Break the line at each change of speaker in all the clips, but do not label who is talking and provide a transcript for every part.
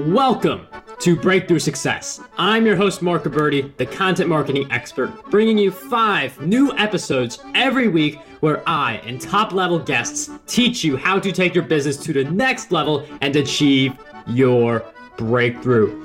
Welcome to Breakthrough Success. I'm your host, Mark Gabberty, the content marketing expert, bringing you 5 new episodes every week where I and top-level guests teach you how to take your business to the next level and achieve your breakthrough.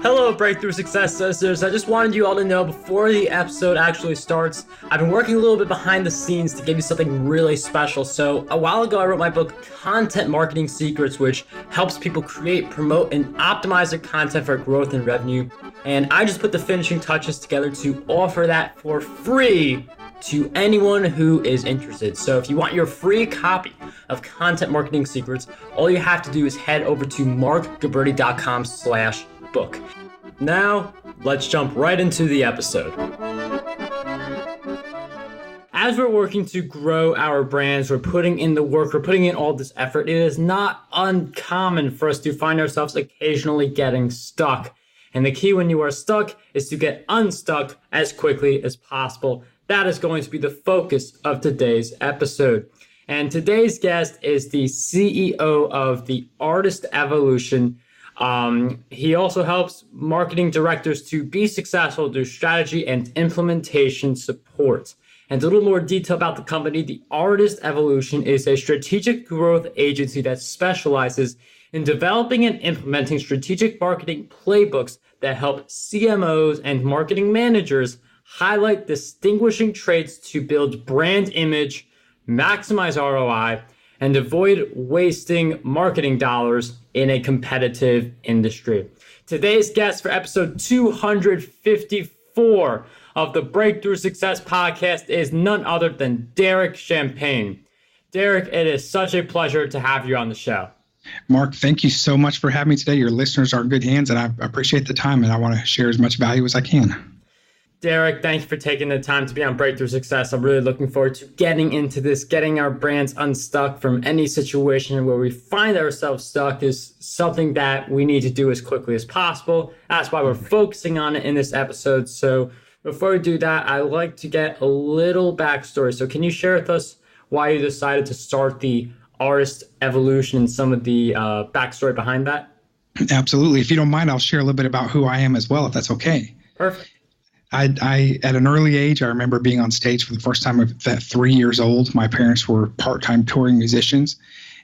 Hello, Breakthrough Success listeners. I just wanted you all to know before the episode actually starts, I've been working a little bit behind the scenes to give you something really special. So a while ago, I wrote my book, Content Marketing Secrets, which helps people create, promote, and optimize their content for growth and revenue. And I just put the finishing touches together to offer that for free to anyone who is interested. So if you want your free copy of Content Marketing Secrets, all you have to do is head over to markgabberty.com/book. Now, let's jump right into the episode. As we're working to grow our brands, we're putting in the work, we're putting in all this effort, it is not uncommon for us to find ourselves occasionally getting stuck. And the key when you are stuck is to get unstuck as quickly as possible. That is going to be the focus of today's episode. And today's guest is the CEO of the Artist Evolution. He also helps marketing directors to be successful through strategy and implementation support. And a little more detail about the company, the Artist Evolution is a strategic growth agency that specializes in developing and implementing strategic marketing playbooks that help CMOs and marketing managers highlight distinguishing traits to build brand image, maximize ROI, and avoid wasting marketing dollars in a competitive industry. Today's guest for episode 254 of the Breakthrough Success podcast is none other than Derek Champagne. Derek, it is such a pleasure to have you on the show.
Mark, thank you so much for having me today. Your listeners are in good hands, and I appreciate the time, and I want to share as much value as I can.
Derek, thanks for taking the time to be on Breakthrough Success. I'm really looking forward to getting into this, getting our brands unstuck from any situation where we find ourselves stuck is something that we need to do as quickly as possible. That's why we're focusing on it in this episode. So before we do that, I'd like to get a little backstory. So can you share with us why you decided to start the Artist Evolution and some of the backstory behind that?
Absolutely. If you don't mind, I'll share a little bit about who I am as well, if that's okay.
Perfect.
I at an early age, I remember being on stage for the first time at 3 years old. My parents were part-time touring musicians.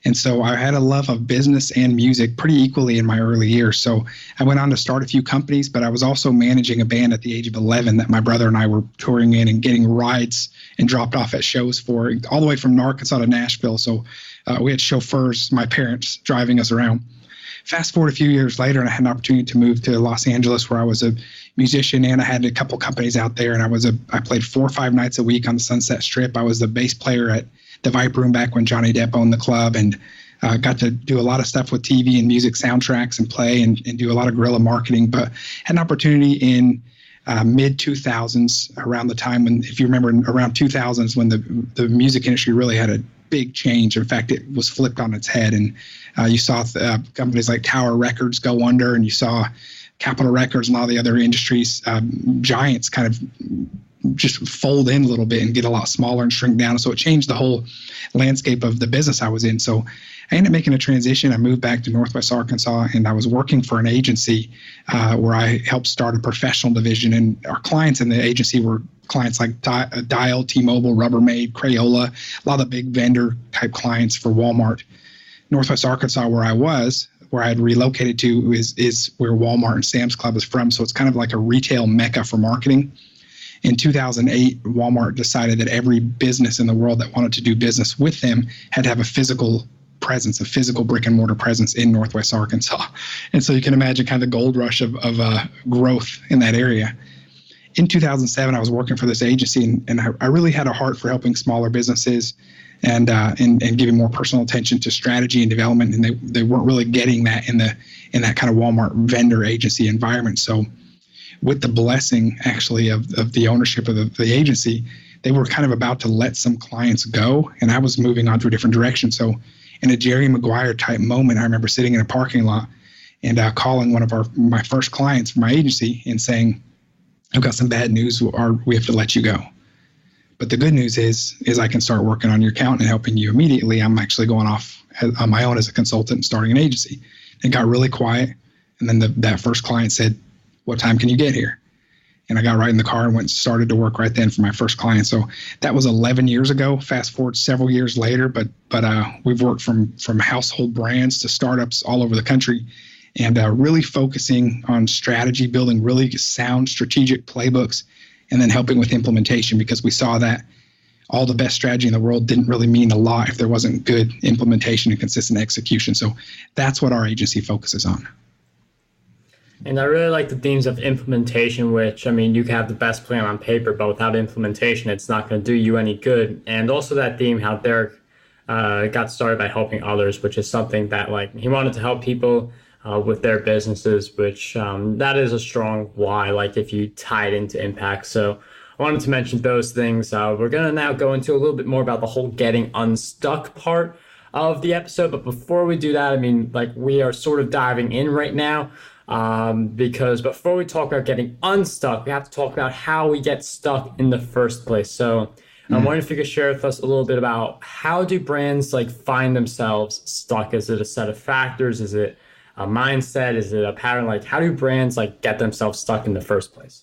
And so I had a love of business and music pretty equally in my early years. So I went on to start a few companies, but I was also managing a band at the age of 11 that my brother and I were touring in and getting rides and dropped off at shows for, all the way from Arkansas to Nashville. So we had chauffeurs, my parents, driving us around. Fast forward a few years later, and I had an opportunity to move to Los Angeles, where I was a musician and I had a couple companies out there, and I played 4 or 5 nights a week on the Sunset Strip. I was the bass player at the Viper Room back when Johnny Depp owned the club, and got to do a lot of stuff with TV and music soundtracks and play and do a lot of guerrilla marketing. But had an opportunity in mid 2000s, around the time when, if you remember, around 2000s when the music industry really had a big change. In fact, it was flipped on its head, and you saw companies like Tower Records go under, and you saw Capitol Records and all the other industries, giants kind of just fold in a little bit and get a lot smaller and shrink down. So it changed the whole landscape of the business I was in. So I ended up making a transition. I moved back to Northwest Arkansas, and I was working for an agency where I helped start a professional division. And our clients in the agency were clients like Dial, T-Mobile, Rubbermaid, Crayola, a lot of the big vendor type clients for Walmart. Northwest Arkansas, where I had relocated to, is where Walmart and Sam's Club is from. So it's kind of like a retail mecca for marketing. In 2008, Walmart decided that every business in the world that wanted to do business with them had to have a physical presence, a physical brick and mortar presence in Northwest Arkansas. And so you can imagine kind of the gold rush of growth in that area. In 2007, I was working for this agency, and I really had a heart for helping smaller businesses and giving more personal attention to strategy and development. And they weren't really getting that in that kind of Walmart vendor agency environment. So with the blessing actually of the ownership of the agency, they were kind of about to let some clients go, and I was moving on to a different direction. So in a Jerry Maguire type moment, I remember sitting in a parking lot and calling one of my first clients from my agency and saying, "I've got some bad news. We have to let you go." But the good news is I can start working on your account and helping you immediately. I'm actually going off on my own as a consultant and starting an agency. It got really quiet. And then that first client said, what time can you get here? And I got right in the car and went and started to work right then for my first client. So that was 11 years ago. Fast forward several years later, but we've worked from household brands to startups all over the country, and really focusing on strategy, building really sound strategic playbooks, and then helping with implementation, because we saw that all the best strategy in the world didn't really mean a lot if there wasn't good implementation and consistent execution. So that's what our agency focuses on.
And I really like the themes of implementation, which, I mean, you can have the best plan on paper, but without implementation, it's not going to do you any good. And also that theme, how Derek got started by helping others, which is something that, like, he wanted to help people with their businesses, which that is a strong why, like, if you tie it into impact. So I wanted to mention those things. We're going to now go into a little bit more about the whole getting unstuck part of the episode. But before we do that, I mean, like, we are sort of diving in right now. Because before we talk about getting unstuck, we have to talk about how we get stuck in the first place. So I'm wondering if you could share with us a little bit about how do brands like find themselves stuck? Is it a set of factors? Is it a mindset? Is it a pattern? Like, how do brands like get themselves stuck in the first place?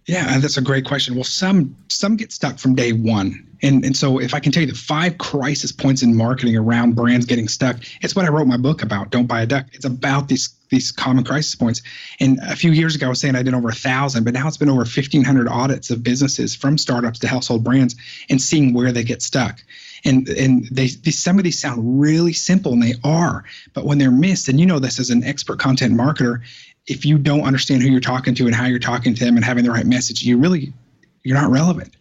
Yeah, that's a great question. Well, some get stuck from day one. And so if I can tell you the 5 crisis points in marketing around brands getting stuck, it's what I wrote my book about, Don't Buy a Duck. It's about these common crisis points. And a few years ago, I was saying I did over 1,000, but now it's been over 1,500 audits of businesses from startups to household brands and seeing where they get stuck. And some of these sound really simple, and they are, but when they're missed, and you know this as an expert content marketer, if you don't understand who you're talking to and how you're talking to them and having the right message, you're not relevant.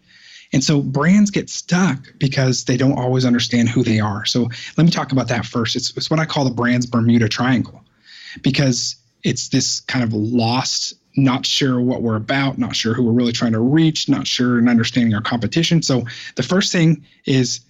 And so brands get stuck because they don't always understand who they are. So let me talk about that first. It's what I call the brand's Bermuda Triangle, because it's this kind of lost, not sure what we're about, not sure who we're really trying to reach, not sure and understanding our competition. So the first thing is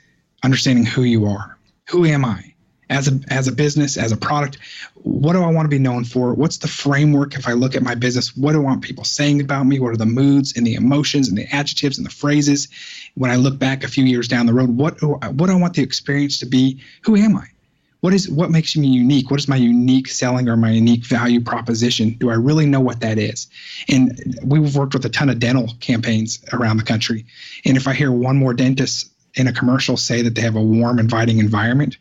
understanding who you are. Who am I? As a business, as a product, what do I want to be known for? What's the framework if I look at my business? What do I want people saying about me? What are the moods and the emotions and the adjectives and the phrases? When I look back a few years down the road, what do I want the experience to be? Who am I? What makes me unique? What is my unique selling or my unique value proposition? Do I really know what that is? And we've worked with a ton of dental campaigns around the country. And if I hear one more dentist in a commercial say that they have a warm, inviting environment,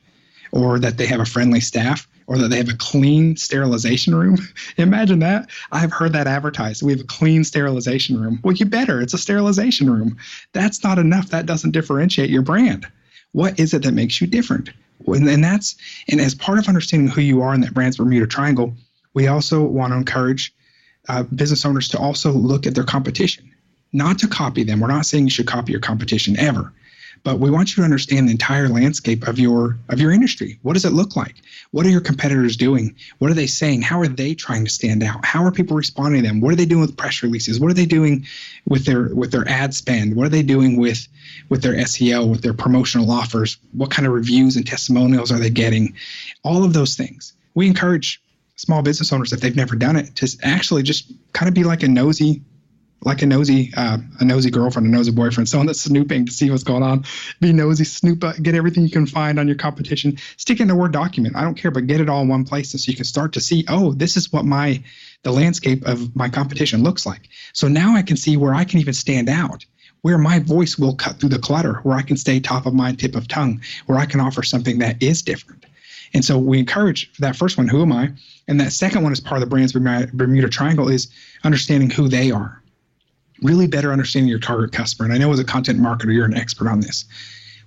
or that they have a friendly staff, or that they have a clean sterilization room. Imagine that. I've heard that advertised. We have a clean sterilization room. Well, you better. It's a sterilization room. That's not enough. That doesn't differentiate your brand. What is it that makes you different? And as part of understanding who you are in that brand's Bermuda Triangle, we also want to encourage business owners to also look at their competition, not to copy them. We're not saying you should copy your competition ever. But we want you to understand the entire landscape of your industry. What does it look like? What are your competitors doing? What are they saying? How are they trying to stand out? How are people responding to them? What are they doing with press releases? What are they doing with their ad spend? What are they doing with their SEO, with their promotional offers? What kind of reviews and testimonials are they getting? All of those things. We encourage small business owners, if they've never done it, to actually just kind of be like a nosy girlfriend, a nosy boyfriend, someone that's snooping to see what's going on. Be nosy, snoop, get everything you can find on your competition. Stick it in a Word document. I don't care, but get it all in one place so you can start to see, oh, this is what the landscape of my competition looks like. So now I can see where I can even stand out, where my voice will cut through the clutter, where I can stay top of mind, tip of tongue, where I can offer something that is different. And so we encourage that first one, who am I? And that second one, as part of the brand's Bermuda Triangle, is understanding who they are. Really better understanding your target customer. And I know as a content marketer, you're an expert on this.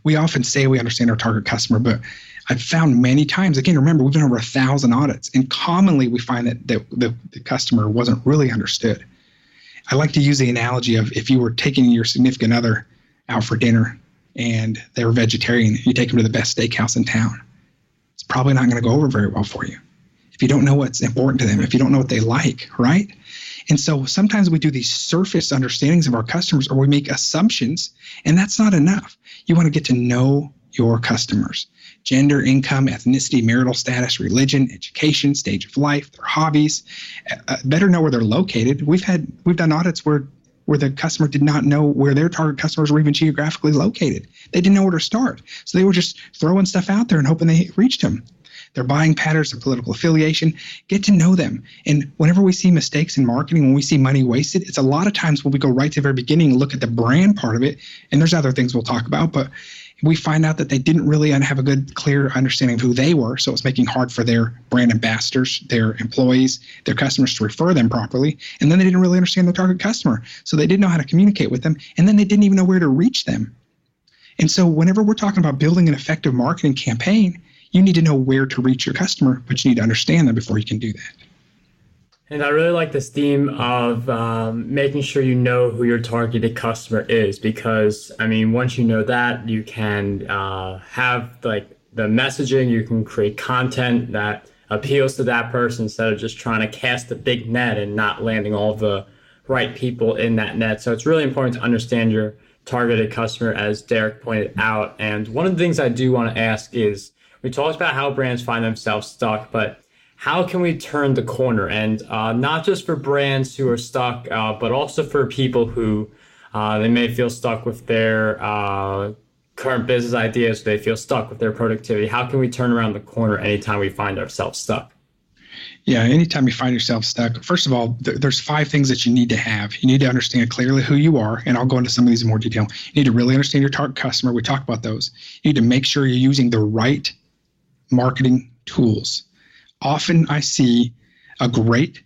We often say we understand our target customer, but I've found many times, again, remember, we've done over 1,000 audits, and commonly we find that the customer wasn't really understood. I like to use the analogy of if you were taking your significant other out for dinner and they were vegetarian, you take them to the best steakhouse in town. It's probably not going to go over very well for you if you don't know what's important to them, if you don't know what they like, right? And so sometimes we do these surface understandings of our customers, or we make assumptions, and that's not enough. You want to get to know your customers. Gender, income, ethnicity, marital status, religion, education, stage of life, their hobbies. Better know where they're located. We've done audits where where the customer did not know where their target customers were even geographically located. They didn't know where to start. So they were just throwing stuff out there and hoping they reached them. Their buying patterns, their political affiliation, get to know them. And whenever we see mistakes in marketing, when we see money wasted, it's a lot of times when we go right to the very beginning and look at the brand part of it, and there's other things we'll talk about, but we find out that they didn't really have a good, clear understanding of who they were, so it's making it hard for their brand ambassadors, their employees, their customers to refer them properly, and then they didn't really understand their target customer, so they didn't know how to communicate with them, and then they didn't even know where to reach them. And so whenever we're talking about building an effective marketing campaign, you need to know where to reach your customer, but you need to understand them before you can do that.
And I really like this theme of making sure you know who your targeted customer is, because, I mean, once you know that, you can have like the messaging, you can create content that appeals to that person instead of just trying to cast a big net and not landing all the right people in that net. So it's really important to understand your targeted customer, as Derek pointed out. And one of the things I do want to ask is, we talked about how brands find themselves stuck, but how can we turn the corner? And not just for brands who are stuck, but also for people who they may feel stuck with their current business ideas, they feel stuck with their productivity. How can we turn around the corner anytime we find ourselves stuck?
Yeah, anytime you find yourself stuck, first of all, there's 5 things that you need to have. You need to understand clearly who you are, and I'll go into some of these in more detail. You need to really understand your target customer. We talked about those. You need to make sure you're using the right marketing tools. Often I see a great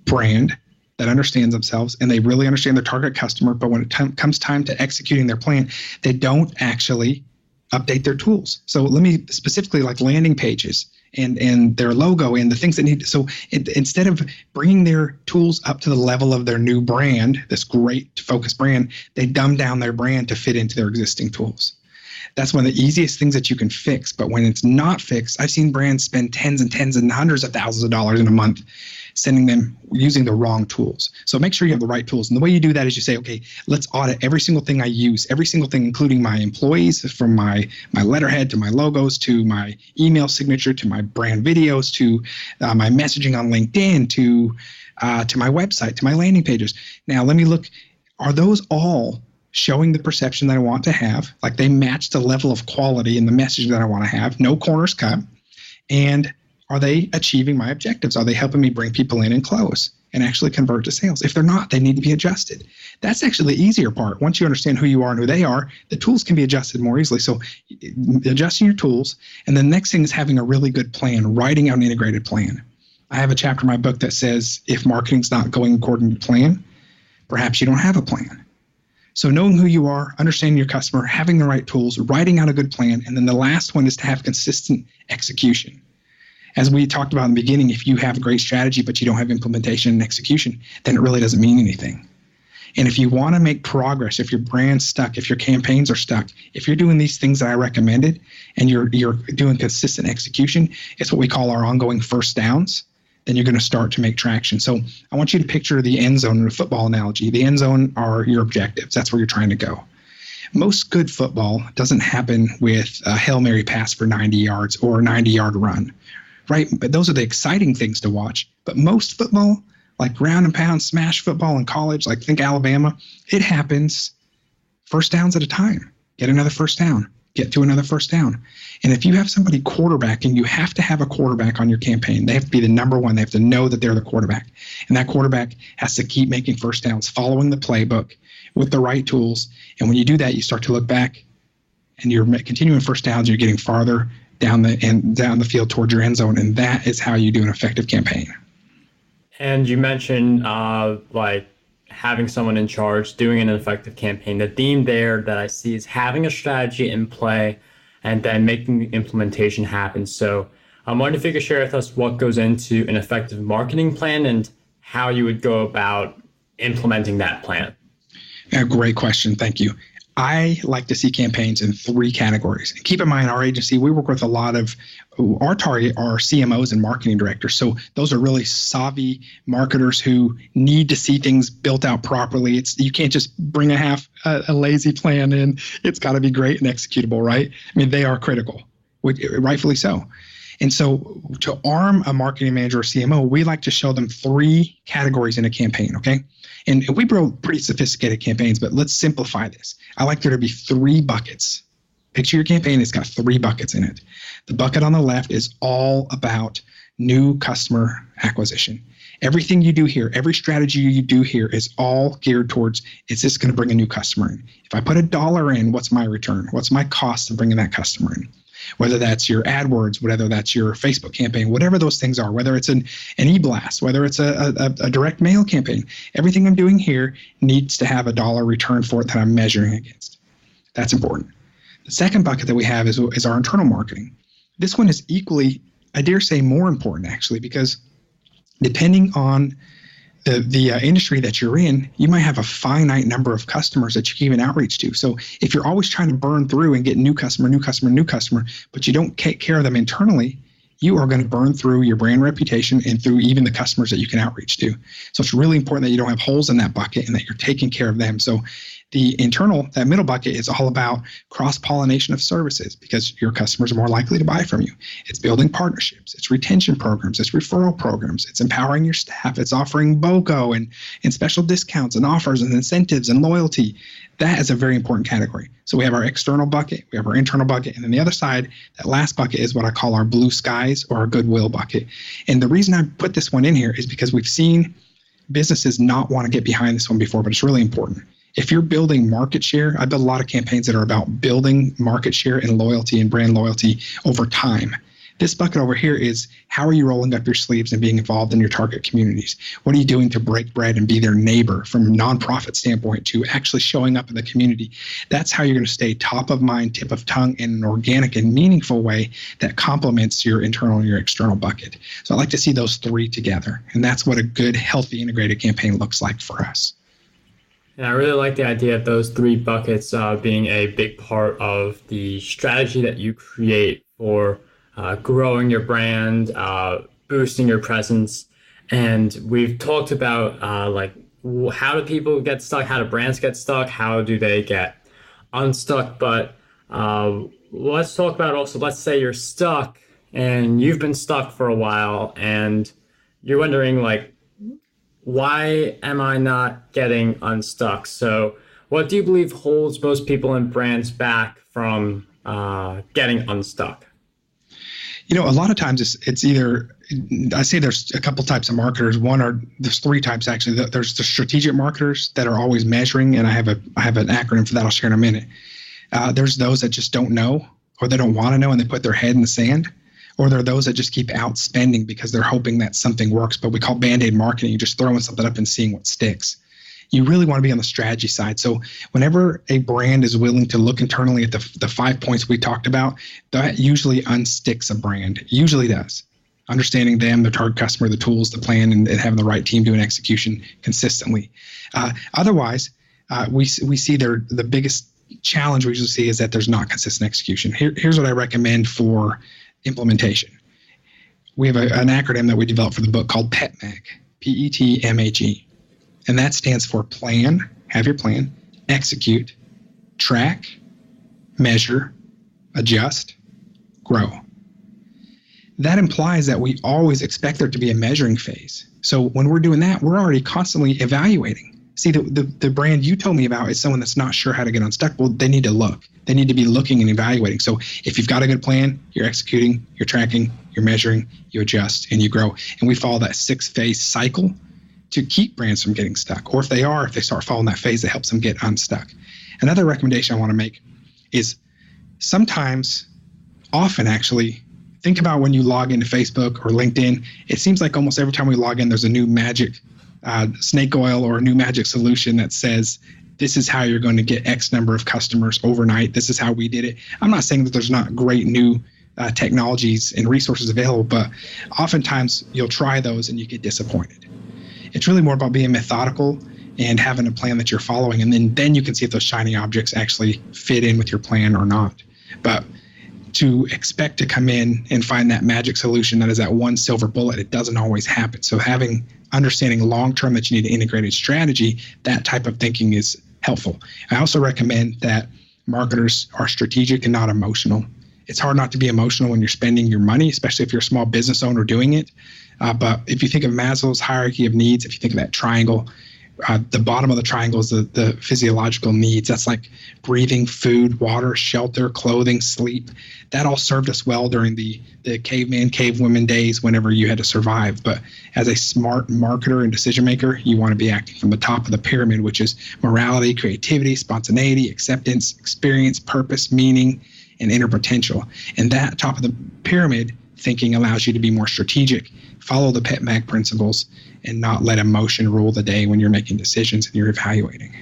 brand that understands themselves and they really understand their target customer, but when it comes time to executing their plan, they don't actually update their tools. So let me specifically, like landing pages and their logo and the things that need. So instead of bringing their tools up to the level of their new brand, this great focused brand, they dumb down their brand to fit into their existing tools. That's one of the easiest things that you can fix. But when it's not fixed, I've seen brands spend tens and tens and hundreds of thousands of dollars in a month sending them using the wrong tools. So make sure you have the right tools. And the way you do that is you say, okay, let's audit every single thing I use, every single thing, including my employees, from my letterhead to my logos to my email signature to my brand videos to my messaging on LinkedIn to my website, to my landing pages. Now, let me look. Are those all showing the perception that I want to have? Like they match the level of quality in the message that I want to have, no corners cut. And are they achieving my objectives? Are they helping me bring people in and close and actually convert to sales? If they're not, they need to be adjusted. That's actually the easier part. Once you understand who you are and who they are, the tools can be adjusted more easily. So adjusting your tools. And the next thing is having a really good plan, writing out an integrated plan. I have a chapter in my book that says, if marketing's not going according to plan, perhaps you don't have a plan. So knowing who you are, understanding your customer, having the right tools, writing out a good plan, and then the last one is to have consistent execution. As we talked about in the beginning, if you have a great strategy but you don't have implementation and execution, then it really doesn't mean anything. And if you want to make progress, if your brand's stuck, if your campaigns are stuck, if you're doing these things that I recommended and you're doing consistent execution, it's what we call our ongoing first downs, then you're going to start to make traction. So I want you to picture the end zone in a football analogy. The end zone are your objectives. That's where you're trying to go. Most good football doesn't happen with a Hail Mary pass for 90 yards or a 90-yard run, right? But those are the exciting things to watch. But most football, like ground and pound smash football in college, like think Alabama, it happens first downs at a time. Get another first down. Get to another first down. And if you have somebody quarterbacking, you have to have a quarterback on your campaign. They have to be the number one. They have to know that they're the quarterback. And that quarterback has to keep making first downs, following the playbook with the right tools. And when you do that, you start to look back and you're continuing first downs. You're getting farther down the field towards your end zone. And that is how you do an effective campaign.
And you mentioned like having someone in charge, doing an effective campaign. The theme there that I see is having a strategy in play and then making the implementation happen. So I'm wondering if you could share with us what goes into an effective marketing plan and how you would go about implementing that plan.
A great question. Thank you. I like to see campaigns in 3 categories. And keep in mind, our agency, we work with a lot of, our target are CMOs and marketing directors. So those are really savvy marketers who need to see things built out properly. You can't just bring a lazy plan in. It's got to be great and executable, right? I mean, they are critical, rightfully so. And so to arm a marketing manager or CMO, we like to show them 3 categories in a campaign, okay? And we build pretty sophisticated campaigns, but let's simplify this. I like there to be 3 buckets. Picture your campaign, it's got 3 buckets in it. The bucket on the left is all about new customer acquisition. Everything you do here, every strategy you do here is all geared towards, is this going to bring a new customer in? If I put $1 in, what's my return? What's my cost of bringing that customer in? Whether that's your AdWords, whether that's your Facebook campaign, whatever those things are, whether it's an e-blast, whether it's a direct mail campaign, everything I'm doing here needs to have $1 return for it that I'm measuring against. That's important. The second bucket that we have is our internal marketing. This one is equally, I dare say, more important actually, because depending on the industry that you're in, you might have a finite number of customers that you can even outreach to. So if you're always trying to burn through and get new customer, but you don't take care of them internally, you are going to burn through your brand reputation and through even the customers that you can outreach to. So it's really important that you don't have holes in that bucket and that you're taking care of them. So the internal, that middle bucket, is all about cross-pollination of services because your customers are more likely to buy from you. It's building partnerships, it's retention programs, it's referral programs, it's empowering your staff, it's offering BOGO and special discounts and offers and incentives and loyalty. That is a very important category. So we have our external bucket, we have our internal bucket, and then the other side, that last bucket, is what I call our blue skies or our goodwill bucket. And the reason I put this one in here is because we've seen businesses not want to get behind this one before, but it's really important. If you're building market share, I build a lot of campaigns that are about building market share and loyalty and brand loyalty over time. This bucket over here is, how are you rolling up your sleeves and being involved in your target communities? What are you doing to break bread and be their neighbor from a nonprofit standpoint to actually showing up in the community? That's how you're going to stay top of mind, tip of tongue in an organic and meaningful way that complements your internal and your external bucket. So I like to see those 3 together. And that's what a good, healthy, integrated campaign looks like for us.
And I really like the idea of those 3 buckets being a big part of the strategy that you create for growing your brand, boosting your presence. And we've talked about how do people get stuck? How do brands get stuck? How do they get unstuck? But let's talk about also, let's say you're stuck and you've been stuck for a while and you're wondering, why am I not getting unstuck? So what do you believe holds most people and brands back from getting unstuck?
A lot of times it's either, I say there's a couple types of marketers. There's 3 types actually. There's the strategic marketers that are always measuring, and I have an acronym for that I'll share in a minute. There's those that just don't know, or they don't want to know, and they put their head in the sand. Or there are those that just keep outspending because they're hoping that something works, but we call Band-Aid marketing. You're just throwing something up and seeing what sticks. You really want to be on the strategy side. So whenever a brand is willing to look internally at the 5 points we talked about, that usually unsticks a brand. It usually does. Understanding them, the target customer, the tools, the plan, and having the right team doing execution consistently. Otherwise, we see the biggest challenge we usually see is that there's not consistent execution. Here's what I recommend for implementation. We have an acronym that we developed for the book called PETMAG, P-E-T-M-A-G. And that stands for plan, have your plan, execute, track, measure, adjust, grow. That implies that we always expect there to be a measuring phase. So when we're doing that, we're already constantly evaluating. See, the brand you told me about is someone that's not sure how to get unstuck. Well, they need to look. They need to be looking and evaluating. So if you've got a good plan, you're executing, you're tracking, you're measuring, you adjust, and you grow. And we follow that 6-phase cycle to keep brands from getting stuck. Or if they start following that phase, that helps them get unstuck. Another recommendation I want to make is often actually, think about when you log into Facebook or LinkedIn. It seems like almost every time we log in, there's a new magic snake oil or a new magic solution that says, this is how you're going to get X number of customers overnight. This is how we did it. I'm not saying that there's not great new technologies and resources available, but oftentimes you'll try those and you get disappointed. It's really more about being methodical and having a plan that you're following, and then you can see if those shiny objects actually fit in with your plan or not. But to expect to come in and find that magic solution that is that one silver bullet, it doesn't always happen. So understanding long-term that you need an integrated strategy, that type of thinking is helpful. I also recommend that marketers are strategic and not emotional. It's hard not to be emotional when you're spending your money, especially if you're a small business owner doing it. But if you think of Maslow's hierarchy of needs, if you think of that triangle, The bottom of the triangle is the physiological needs. That's like breathing, food, water, shelter, clothing, sleep. That all served us well during the caveman, cavewoman days whenever you had to survive. But as a smart marketer and decision maker, you want to be acting from the top of the pyramid, which is morality, creativity, spontaneity, acceptance, experience, purpose, meaning, and inner potential. And that top of the pyramid thinking allows you to be more strategic, follow the PETMAG principles, and not let emotion rule the day when you're making decisions and you're evaluating.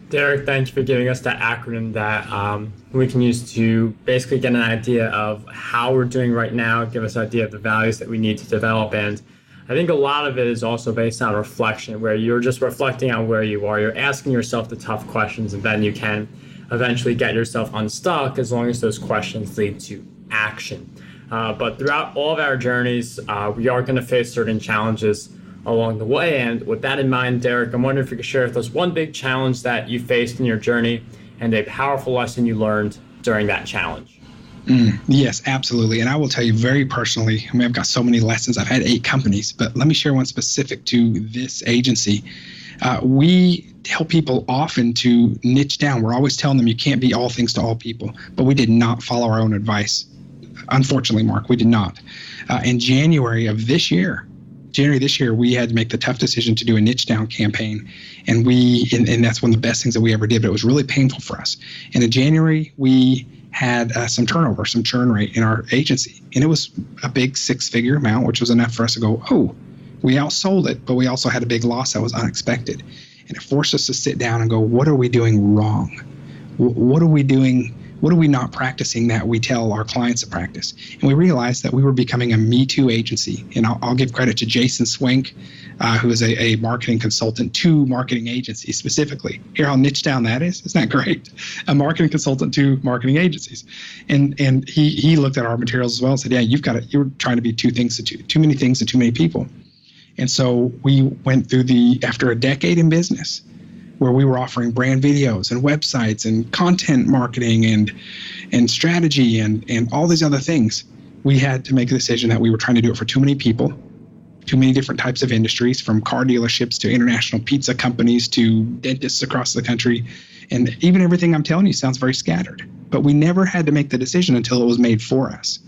Derek, thank you for giving us that acronym that we can use to basically get an idea of how we're doing right now, give us an idea of the values that we need to develop. And I think a lot of it is also based on reflection, where you're just reflecting on where you are. You're asking yourself the tough questions, and then you can eventually get yourself unstuck as long as those questions lead to action. But throughout all of our journeys, we are going to face certain challenges along the way. And with that in mind, Derek, I'm wondering if you could share with us one big challenge that you faced in your journey and a powerful lesson you learned during that challenge.
Yes, absolutely. And I will tell you very personally, I've got so many lessons. I've had 8 companies, but let me share one specific to this agency. We tell people often to niche down. We're always telling them you can't be all things to all people, but we did not follow our own advice. Unfortunately, Mark, we did not. In January this year, we had to make the tough decision to do a niche down campaign. And that's one of the best things that we ever did, but it was really painful for us. And in January, we had some turnover, some churn rate in our agency. And it was a big 6-figure amount, which was enough for us to go, oh, we outsold it, but we also had a big loss that was unexpected. And it forced us to sit down and go, what are we doing wrong? What are we doing? What are we not practicing that we tell our clients to practice? And we realized that we were becoming a Me Too agency. And I'll give credit to Jason Swank, who is a marketing consultant to marketing agencies specifically. Hear how niche down that is? Isn't that great? A marketing consultant to marketing agencies. And he looked at our materials as well and said, yeah, you're trying to be too many things to too many people. And so we went through after a decade in business, where we were offering brand videos and websites and content marketing and strategy and all these other things, we had to make a decision that we were trying to do it for too many people, too many different types of industries, from car dealerships to international pizza companies to dentists across the country. And even everything I'm telling you sounds very scattered, but we never had to make the decision until it was made for us.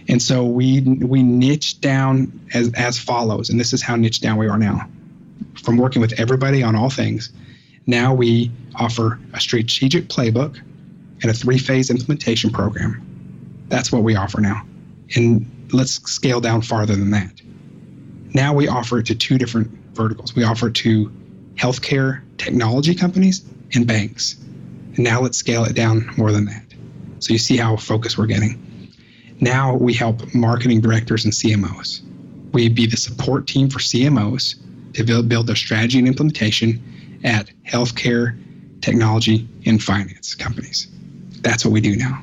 And so we niched down as follows, and this is how niched down we are now. From working with everybody on all things, now we offer a strategic playbook and a 3-phase implementation program. That's what we offer now. And let's scale down farther than that. Now we offer it to 2 different verticals. We offer it to healthcare technology companies and banks. And now let's scale it down more than that. So you see how focused we're getting. Now we help marketing directors and CMOs. We be the support team for CMOs to build their strategy and implementation at healthcare, technology, and finance companies. That's what we do now.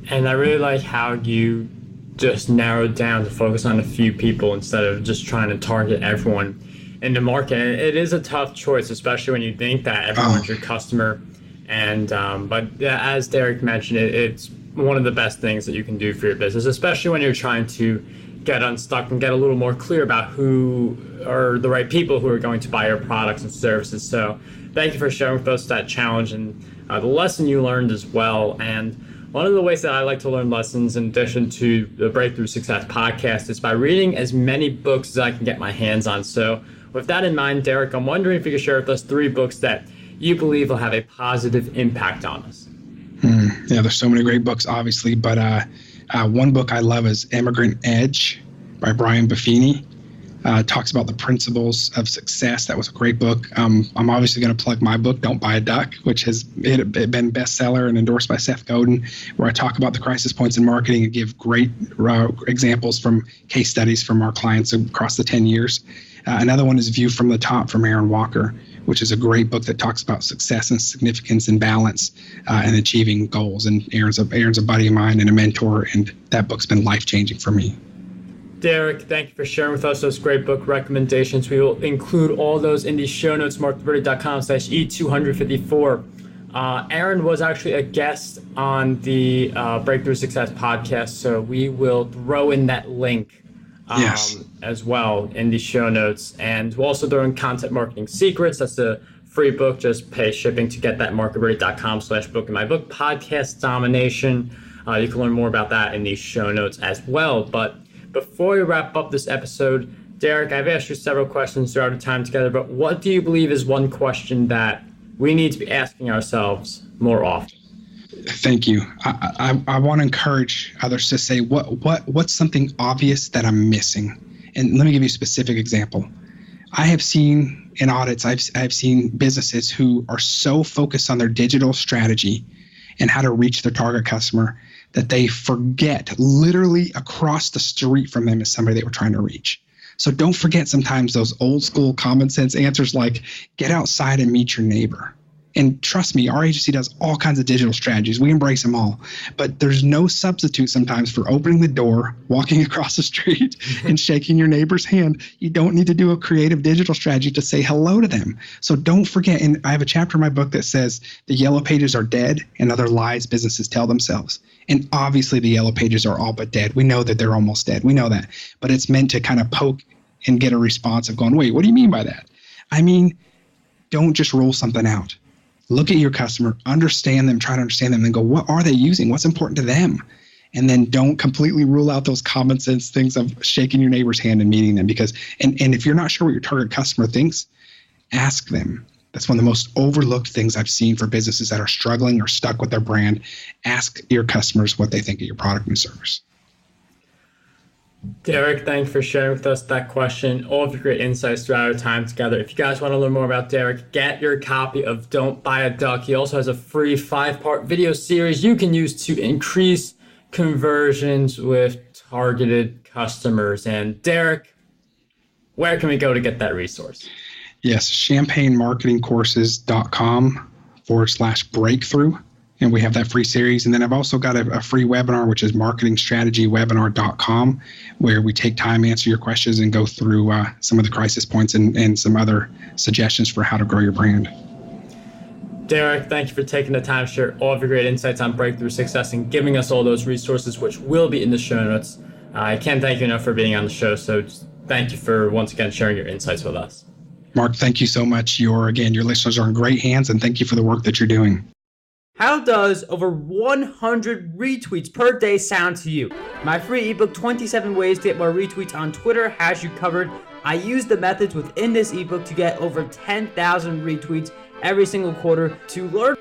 And I really like how you just narrowed down to focus on a few people instead of just trying to target everyone in the market. And it is a tough choice, especially when you think that everyone's your customer. And but yeah, as Derek mentioned, it's one of the best things that you can do for your business, especially when you're trying to get unstuck and get a little more clear about who are the right people who are going to buy your products and services. So thank you for sharing with us that challenge and the lesson you learned as well. And one of the ways that I like to learn lessons, in addition to the Breakthrough Success podcast, is by reading as many books as I can get my hands on. So with that in mind, Derek, I'm wondering if you could share with us 3 books that you believe will have a positive impact on us.
Yeah, there's so many great books, obviously, but one book I love is Immigrant Edge by Brian Buffini. Talks about the principles of success. That was a great book. I'm obviously going to plug my book, Don't Buy a Duck, which has been bestseller and endorsed by Seth Godin, where I talk about the crisis points in marketing and give great examples from case studies from our clients across the 10 years. Another one is View from the Top from Aaron Walker, which is a great book that talks about success and significance and balance and achieving goals. And Aaron's a buddy of mine and a mentor, and that book's been life-changing for me.
Derek, thank you for sharing with us those great book recommendations. We will include all those in the show notes, marktheverdict.com/E254. Aaron was actually a guest on the Breakthrough Success podcast, so we will throw in that link
Yes.
as well in the show notes. And we'll also throw in Content Marketing Secrets. That's a free book. Just pay shipping to get that, marketready.com/book. And my book, Podcast Domination. You can learn more about that in the show notes as well. But before we wrap up this episode, Derek, I've asked you several questions throughout our time together, but what do you believe is one question that we need to be asking ourselves more often?
Thank you. I want to encourage others to say, what's something obvious that I'm missing? And let me give you a specific example. I have seen in audits, I've seen businesses who are so focused on their digital strategy and how to reach their target customer that they forget literally across the street from them is somebody they were trying to reach. So don't forget sometimes those old school common sense answers like get outside and meet your neighbor. And trust me, our agency does all kinds of digital strategies. We embrace them all. But there's no substitute sometimes for opening the door, walking across the street, and shaking your neighbor's hand. You don't need to do a creative digital strategy to say hello to them. So don't forget, and I have a chapter in my book that says the yellow pages are dead and other lies businesses tell themselves. And obviously the yellow pages are all but dead. We know that they're almost dead. We know that. But it's meant to kind of poke and get a response of going, wait, what do you mean by that? I mean, don't just roll something out. Look at your customer, understand them, try to understand them, and go, what are they using? What's important to them? And then don't completely rule out those common sense things of shaking your neighbor's hand and meeting them. Because, and if you're not sure what your target customer thinks, ask them. That's one of the most overlooked things I've seen for businesses that are struggling or stuck with their brand. Ask your customers what they think of your product and service.
Derek, thanks for sharing with us that question, all of your great insights throughout our time together. If you guys want to learn more about Derek, get your copy of Don't Buy a Duck. He also has a free 5-part video series you can use to increase conversions with targeted customers. And Derek, where can we go to get that resource?
Yes, champagnemarketingcourses.com/breakthrough. And we have that free series. And then I've also got a free webinar, which is marketingstrategywebinar.com, where we take time, answer your questions, and go through some of the crisis points and some other suggestions for how to grow your brand.
Derek, thank you for taking the time to share all of your great insights on breakthrough success and giving us all those resources, which will be in the show notes. I can't thank you enough for being on the show. So just thank you for once again sharing your insights with us.
Mark, thank you so much. Your listeners are in great hands, and thank you for the work that you're doing.
How does over 100 retweets per day sound to you? My free ebook, 27 Ways to Get More Retweets on Twitter, has you covered. I use the methods within this ebook to get over 10,000 retweets every single quarter. To learn